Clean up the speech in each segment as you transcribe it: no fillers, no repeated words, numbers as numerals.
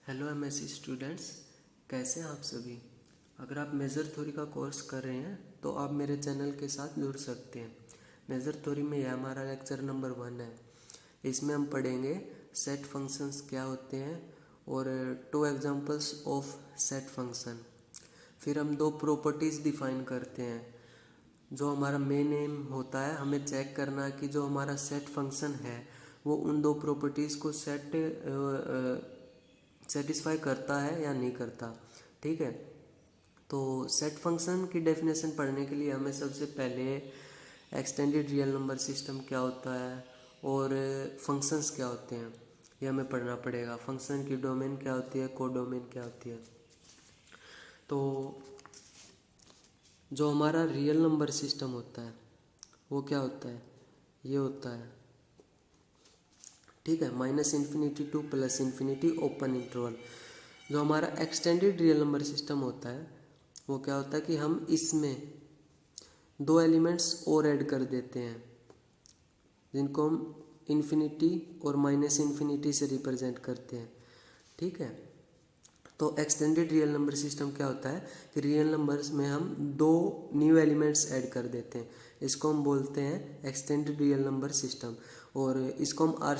Hello MSc students, कैसे हैं आप सभी। अगर आप मेजर थ्योरी का कोर्स कर रहे हैं तो आप मेरे चैनल के साथ जुड़ सकते हैं। मेजर थ्योरी में यह हमारा लेक्चर नंबर 1 है। इसमें हम पढ़ेंगे सेट फंक्शंस क्या होते हैं और 2 एग्जांपल्स ऑफ सेट फंक्शन। फिर हम 2 प्रॉपर्टीज़ डिफाइन करते हैं। जो हमारा मेन एम होता है, हमें चेक करना है कि जो हमारा सेट फंक्शन है वो उन 2 प्रॉपर्टीज़ को सेटिस्फाई करता है या नहीं करता। ठीक है, तो सेट फंक्शन की डेफिनेशन पढ़ने के लिए हमें सबसे पहले एक्सटेंडेड रियल नंबर सिस्टम क्या होता है और फंक्शंस क्या होते हैं ये हमें पढ़ना पड़ेगा। फंक्शन की डोमेन क्या होती है, कोडोमेन क्या होती है। तो जो हमारा रियल नंबर सिस्टम होता है वो क्या होता है, ये होता है, ठीक है, -∞ टू +∞ ओपन इंटरवल। जो हमारा एक्सटेंडेड रियल नंबर सिस्टम होता है वो क्या होता है कि हम इसमें 2 एलिमेंट्स और ऐड कर देते हैं जिनको हम इन्फिनिटी और -∞ से रिप्रेजेंट करते हैं। ठीक है, तो एक्सटेंडेड रियल नंबर सिस्टम क्या होता है कि रियल नंबर्स में हम 2 न्यू एलिमेंट्स ऐड कर देते हैं। इसको हम बोलते हैं एक्सटेंडेड रियल नंबर सिस्टम और इसको हम आर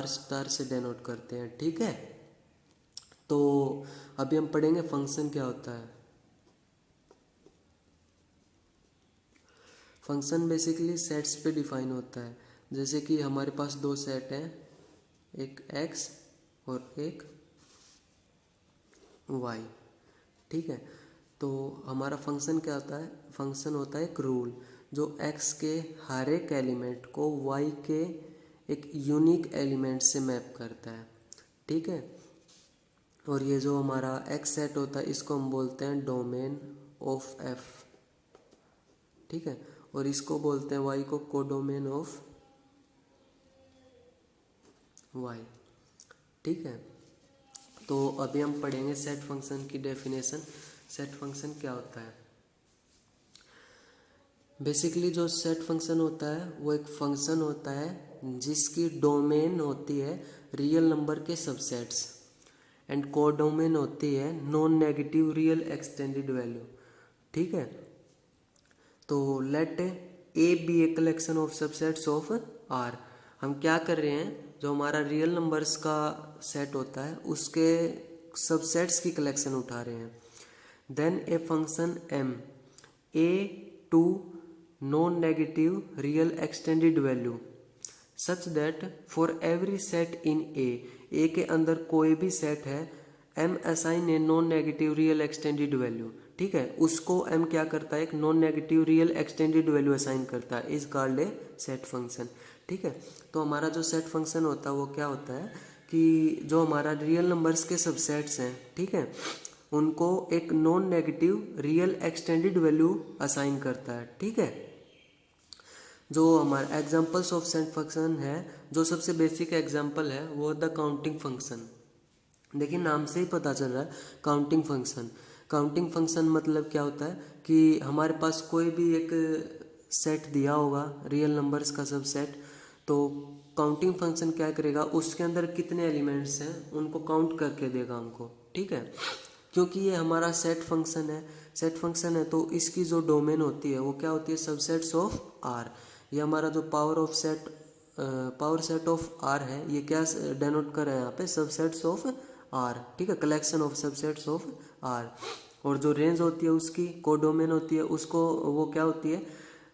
स्टार से डेनोट करते हैं। ठीक है, तो अभी हम पढ़ेंगे फंक्शन क्या होता है। फंक्शन बेसिकली सेट्स पे डिफाइन होता है। जैसे कि हमारे पास 2 सेट हैं, एक x और एक y। ठीक है, तो हमारा फंक्शन क्या होता है, फंक्शन होता है एक रूल जो x के हर एक एलिमेंट को y के एक यूनिक एलिमेंट से मैप करता है। ठीक है, और ये जो हमारा x सेट होता है इसको हम बोलते हैं डोमेन ऑफ f। ठीक है, और इसको बोलते हैं y को कोडोमेन ऑफ y। ठीक है, तो अभी हम पढ़ेंगे सेट फंक्शन की डेफिनेशन। सेट फंक्शन क्या होता है। बेसिकली जो सेट फंक्शन होता है वो एक फंक्शन होता है जिसकी डोमेन होती है रियल नंबर के सबसेट्स एंड कोडोमेन होती है non negative real extended value. ठीक है, तो let A be a collection of subsets of R. हम क्या कर रहे हैं, जो हमारा रियल नंबर्स का सेट होता है उसके सबसेट्स की कलेक्शन उठा रहे हैं। Then a function M A to non negative real extended value such that for every set in A के अंदर कोई भी सेट है M assign a non negative real extended value. ठीक है, उसको एम क्या करता है, एक non negative real extended value assign करता है, is called a set function. ठीक है, तो हमारा जो सेट फंक्शन होता है वो क्या होता है कि जो हमारा रियल नंबर्स के सबसेट्स हैं, ठीक है, उनको एक non negative real extended value assign करता है। ठीक है, जो हमारा एग्जांपल्स ऑफ सेट फंक्शन है, जो सबसे बेसिक एग्जांपल है वो द काउंटिंग फंक्शन। देखिए नाम से ही पता चल रहा है काउंटिंग फंक्शन। काउंटिंग फंक्शन मतलब क्या होता है कि हमारे पास कोई भी एक सेट दिया होगा रियल नंबर्स का सब सेट, तो काउंटिंग फंक्शन क्या करेगा, उसके अंदर कितने एलिमेंट्स हैं उनको काउंट करके देगा हमको। ठीक है, क्योंकि ये हमारा सेट फंक्शन है, सेट फंक्शन है तो इसकी जो डोमेन होती है वो क्या होती है, सबसेट्स ऑफ आर। ये हमारा जो पावर सेट ऑफ आर है ये क्या डेनोट कर रहा है यहाँ पे, सबसेट्स ऑफ आर। ठीक है, collection of subsets of R. और जो रेंज होती है उसकी कोडोमेन होती है, उसको वो क्या होती है,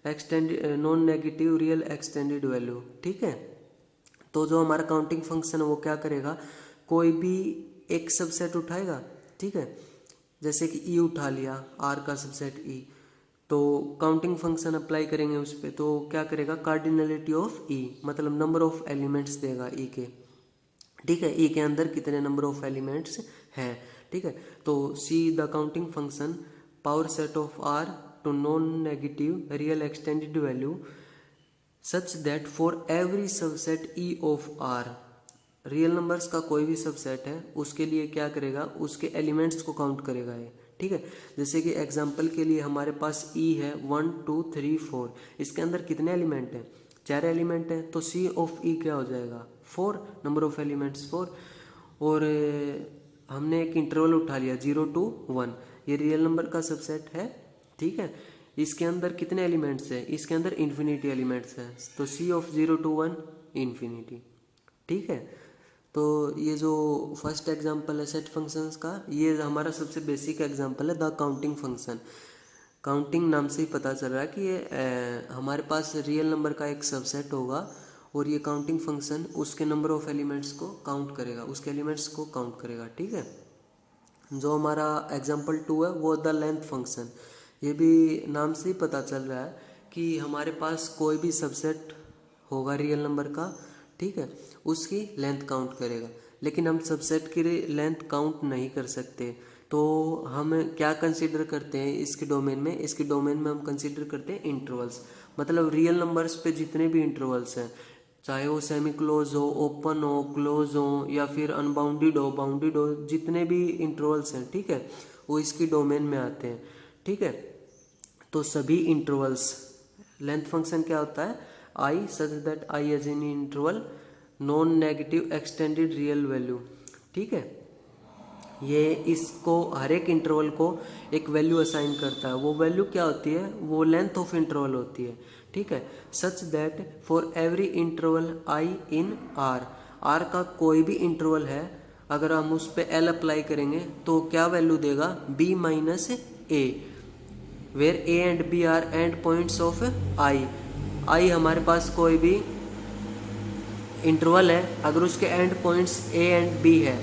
extended non negative real extended value. ठीक है, तो जो हमारा काउंटिंग फंक्शन है वो क्या करेगा, कोई भी एक सबसेट उठाएगा। ठीक है, जैसे कि ई उठा लिया, आर का सबसेट ई, तो काउंटिंग फंक्शन अप्लाई करेंगे उस पर, तो क्या करेगा, कार्डिनलिटी ऑफ ई, मतलब नंबर ऑफ एलिमेंट्स देगा ई के। ठीक है, ई के अंदर कितने नंबर ऑफ एलिमेंट्स हैं। ठीक है, तो see the counting function power set of R to non negative real extended value such that for every subset E of R. Real numbers का कोई भी सबसेट है उसके लिए क्या करेगा, उसके एलिमेंट्स को काउंट करेगा ये। ठीक है, जैसे कि एग्जांपल के लिए हमारे पास ई है 1 2 3 4, इसके अंदर कितने एलिमेंट हैं, 4 एलिमेंट हैं, तो सी ऑफ ई क्या हो जाएगा, 4, नंबर ऑफ एलिमेंट्स 4। और हमने एक इंटरवल उठा लिया 0 to 1, ये रियल नंबर का सबसेट है, ठीक है। इसके अंदर कितने एलिमेंट्स है, इसके अंदर इन्फिनिटी एलिमेंट्स है, तो C of 0 to 1 इन्फिनिटी, ठीक है। तो ये जो फर्स्ट एग्जांपल है सेट फंक्शंस का, ये हमारा सबसे बेसिक एग्जांपल है द काउंटिंग फंक्शन। काउंटिंग नाम से ही पता चल रहा है कि ये हमारे पास रियल नंबर का एक सबसेट होगा और ये काउंटिंग फंक्शन उसके नंबर ऑफ एलिमेंट्स को काउंट करेगा, उसके एलिमेंट्स को काउंट करेगा, ठीक है। जो हमारा एग्जांपल 2 है वो द लेंथ फंक्शन, ये भी नाम से ही पता चल रहा है कि हमारे पास कोई भी सबसेट होगा रियल नंबर का, ठीक है, उसकी लेंथ काउंट करेगा। लेकिन हम सबसेट की लेंथ काउंट नहीं कर सकते, तो हम क्या कंसीडर करते हैं इसके डोमेन में, इसके डोमेन में हम कंसीडर करते हैं इंटरवल्स। मतलब रियल नंबर्स पे जितने भी इंटरवल्स हैं, चाहे वो सेमी क्लोज हो, ओपन हो, क्लोज हो, या फिर अनबाउंडेड हो, बाउंडेड हो, जितने भी इंटरवल्स हैं, ठीक है, वो इसकी डोमेन में आते हैं, ठीक है। तो सभी इंटरवल्स, लेंथ फंक्शन क्या होता है, I such that I as an interval non negative extended real value, ठीक है। ये इसको हर एक इंटरवल को एक वैल्यू असाइन करता है, वो वैल्यू क्या होती है, वो लेंथ ऑफ इंटरवल होती है, ठीक है। Such that for every interval I in R, R का कोई भी इंटरवल है, अगर हम उस पर एल अप्लाई करेंगे तो क्या वैल्यू देगा, B minus A, where A and B are end points of I. I हमारे पास कोई भी इंटरवल है, अगर उसके end points A and B है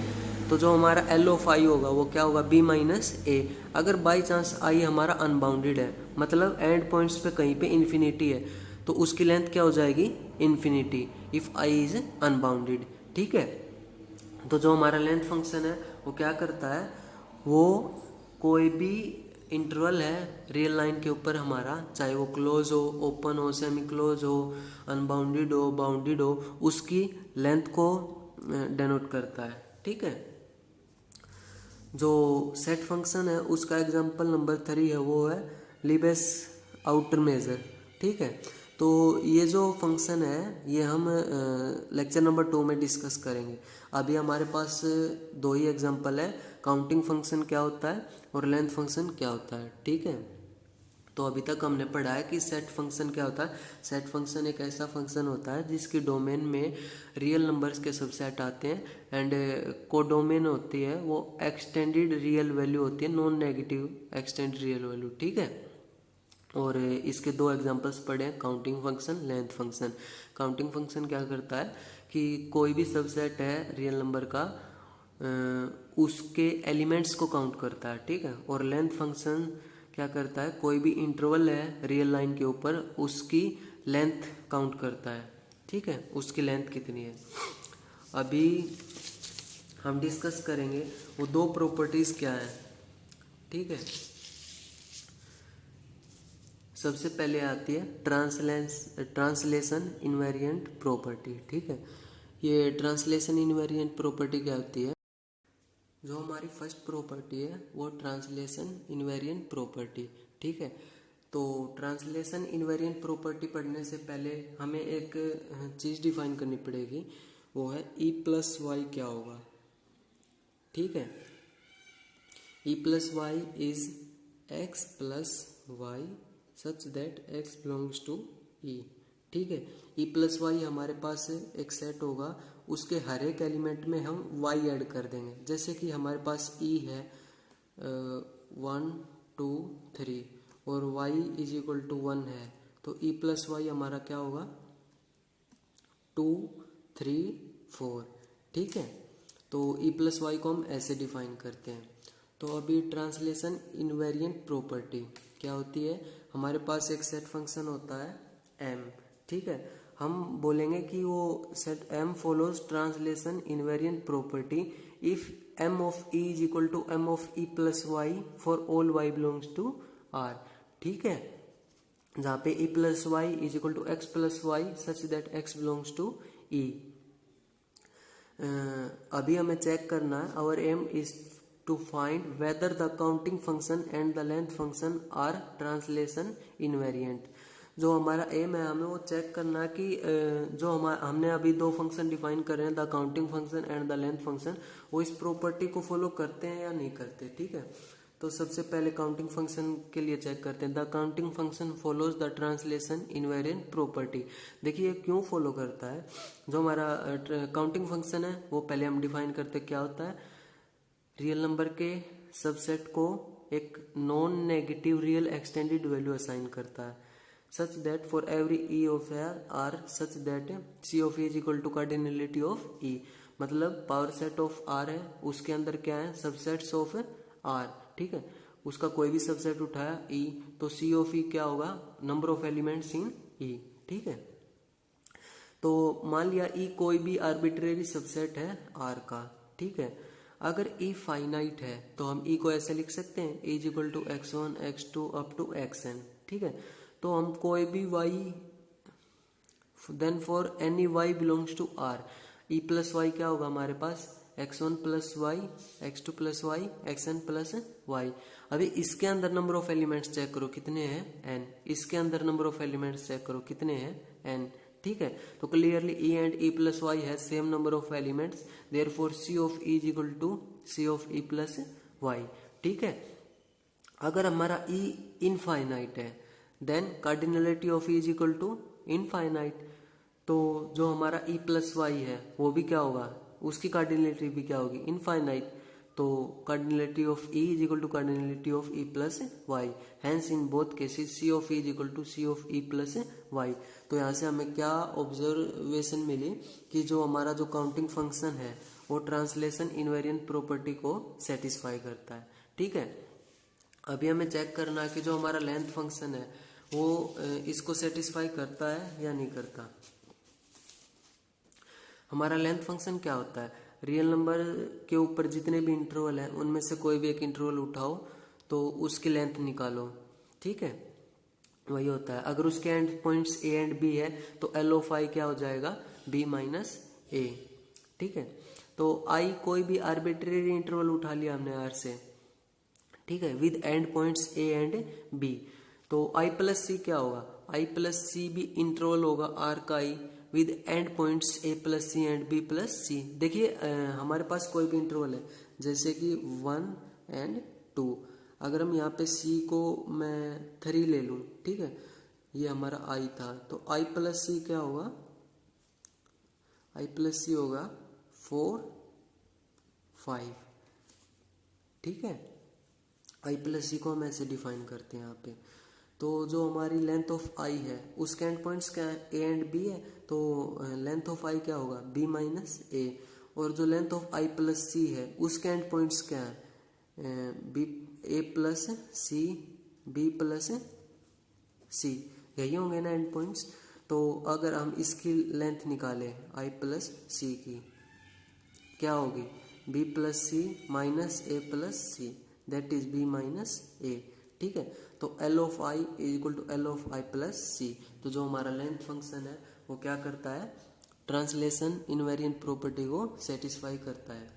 तो जो हमारा एल ऑफ आई होगा वो क्या होगा, बी माइनस ए। अगर बाई चांस आई हमारा अनबाउंडेड है, मतलब एंड पॉइंट्स पे कहीं पे इन्फिनिटी है, तो उसकी लेंथ क्या हो जाएगी, infinity, if I is unbounded, ठीक है। तो जो हमारा लेंथ फंक्शन है वो क्या करता है, वो कोई भी इंटरवल है रियल लाइन के ऊपर हमारा, चाहे वो क्लोज हो, ओपन हो, सेमी क्लोज हो, अनबाउंडेड हो, बाउंडेड हो, उसकी लेंथ को डेनोट करता है, ठीक है। जो सेट फंक्शन है उसका एग्जांपल नंबर 3 है, वो है लीबेस आउटर मेजर, ठीक है। तो ये जो फंक्शन है ये हम लेक्चर नंबर 2 में डिस्कस करेंगे। अभी हमारे पास दो ही एग्जांपल है, काउंटिंग फंक्शन क्या होता है और लेंथ फंक्शन क्या होता है, ठीक है। तो अभी तक हमने पढ़ा है कि सेट फंक्शन क्या होता है। सेट फंक्शन एक ऐसा फंक्शन होता है जिसकी डोमेन में रियल नंबर्स के सबसेट आते हैं, एंड कोडोमेन होती है वो एक्सटेंडेड रियल वैल्यू होती है, non negative extended real value, ठीक है। और इसके दो एग्जांपल्स पढ़े हैं, counting function, length function. Counting function क्या करता है कि कोई भी सबसेट है रियल नंबर का, उसके एलिमेंट्स को काउंट करता है, ठीक है। और लेंथ फंक्शन क्या करता है, कोई भी इंटरवल है रियल लाइन के ऊपर, उसकी लेंथ काउंट करता है, ठीक है, उसकी लेंथ कितनी है। अभी हम डिस्कस करेंगे वो दो प्रॉपर्टीज क्या है, ठीक है। सबसे पहले आती है ट्रांसलेशन इनवेरिएंट प्रॉपर्टी, ठीक है। ये ट्रांसलेशन इनवेरिएंट प्रॉपर्टी क्या होती है, जो हमारी फर्स्ट प्रॉपर्टी है वो ट्रांसलेशन इनवेरिएंट प्रॉपर्टी, ठीक है। तो ट्रांसलेशन इनवेरिएंट प्रॉपर्टी पढ़ने से पहले हमें एक चीज़ डिफाइन करनी पड़ेगी, वो है ई प्लस वाई क्या होगा, ठीक है। E plus Y is X plus Y such that X belongs to E, ठीक है। ई प्लस वाई हमारे पास एक सेट होगा, उसके हर एक एलिमेंट में हम वाई ऐड कर देंगे। जैसे कि हमारे पास ई है 1 2 3 और वाई इज इक्वल टू 1 है, तो ई प्लस वाई हमारा क्या होगा 2 3 4, ठीक है। तो ई प्लस वाई को हम ऐसे डिफाइन करते हैं। तो अभी ट्रांसलेशन इनवेरिएंट प्रॉपर्टी क्या होती है, हमारे पास एक सेट फंक्शन होता है एम, ठीक है। हम बोलेंगे कि वो set M follows translation invariant property if M of E is equal to M of E plus Y for all Y belongs to R, ठीक है। जहाँ पे E plus Y is equal to X plus Y such that X belongs to E. अभी हमें check करना है, our aim is to find whether the counting function and the length function are translation invariant। जो हमारा M है हमें वो check करना कि जो हमने अभी दो फंक्शन डिफाइन कर रहे हैं, the counting function and the length function, वो इस प्रॉपर्टी को फॉलो करते हैं या नहीं करते। ठीक है, तो सबसे पहले काउंटिंग फंक्शन के लिए चेक करते हैं। The counting function follows the translation invariant property. देखिए क्यों फॉलो करता है। जो हमारा काउंटिंग फंक्शन है वो पहले हम डिफाइन करते क्या होता है, रियल नंबर के सबसेट को एक non negative real extended value assign करता है, such that for every E of R such that C of is equal to cardinality of E. मतलब पावर सेट ऑफ आर है, उसके अंदर क्या है, सबसेट्स ऑफ आर। ठीक है, उसका कोई भी सबसेट उठाया ई, तो सी ऑफ ई क्या होगा, नंबर ऑफ एलिमेंट्स इन ई। ठीक है, तो मान लिया ई कोई भी आर्बिट्रेरी सबसेट है आर का। ठीक है, अगर ई फाइनाइट है तो हम ई को ऐसे लिख सकते हैं, is equal to x1 x2 up to xn। ठीक है, तो हम कोई भी y, then for any y belongs to r, E plus Y क्या होगा हमारे पास, x1 plus Y, x2 plus Y, xn plus Y. अभी इसके अंदर नंबर ऑफ एलिमेंट्स चेक करो कितने हैं, n। इसके अंदर नंबर ऑफ एलिमेंट्स चेक करो कितने हैं, n। ठीक है, तो clearly e and e plus Y has same number of elements, therefore c of e is equal to c of e plus Y. ठीक है, अगर हमारा e इनफाइनाइट है then cardinality of e is equal to infinite. तो जो हमारा e plus Y है वो भी क्या होगा, उसकी कार्डिनलिटी भी क्या होगी, इनफाइनाइट। तो cardinality of e is equal to cardinality of e plus Y, hence in both cases c of e is equal to c of e plus Y. तो यहाँ से हमें क्या ऑब्जर्वेशन मिली कि जो हमारा जो काउंटिंग फंक्शन है वो ट्रांसलेशन इनवेरिएंट प्रॉपर्टी को सेटिस्फाई करता है। ठीक है, अभी हमें चेक करना है कि जो हमारा लेंथ फंक्शन है वो इसको सेटिस्फाई करता है या नहीं करता। हमारा लेंथ फंक्शन क्या होता है, रियल नंबर के ऊपर जितने भी इंटरवल हैं उनमें से कोई भी एक इंटरवल उठाओ तो उसकी लेंथ निकालो। ठीक है, वही होता है। अगर उसके end points A and B है तो एल ऑफ आई क्या हो जाएगा, बी माइनस ए। ठीक है, तो आई कोई भी आर्बिट्रेरी इंटरवल उठा लिया हमने आर से। ठीक है, with end points A and B, तो आई प्लस सी क्या होगा, आई प्लस सी भी इंटरवल होगा आर का I with end points A plus C and B plus C. देखिए हमारे पास कोई भी इंटरवल है जैसे कि 1 एंड 2, अगर हम यहाँ पे सी को मैं 3 ले लूँ, ठीक है, ये हमारा आई था, तो आई प्लस सी क्या होगा, आई प्लस सी होगा 4 5। ठीक है, आई प्लस सी को हम ऐसे डिफाइन करते हैं यहाँ पे। तो जो हमारी लेंथ ऑफ आई है उसके एंड पॉइंट्स क्या है, ए एंड बी है, तो लेंथ ऑफ आई क्या होगा, बी माइनस ए। और जो लेंथ ऑफ आई प्लस सी है उसके एंड पॉइंट्स क्या है, बी ए प्लस सी बी प्लस सी, यही होंगे ना एंड पॉइंट्स। तो अगर हम इसकी लेंथ निकालें आई प्लस सी की, क्या होगी, B plus C minus A plus C, that is B minus A. ठीक है, तो L of I is equal to L of I plus C. तो जो हमारा लेंथ फंक्शन है वो क्या करता है, ट्रांसलेशन इनवेरिएंट प्रॉपर्टी को सेटिस्फाई करता है।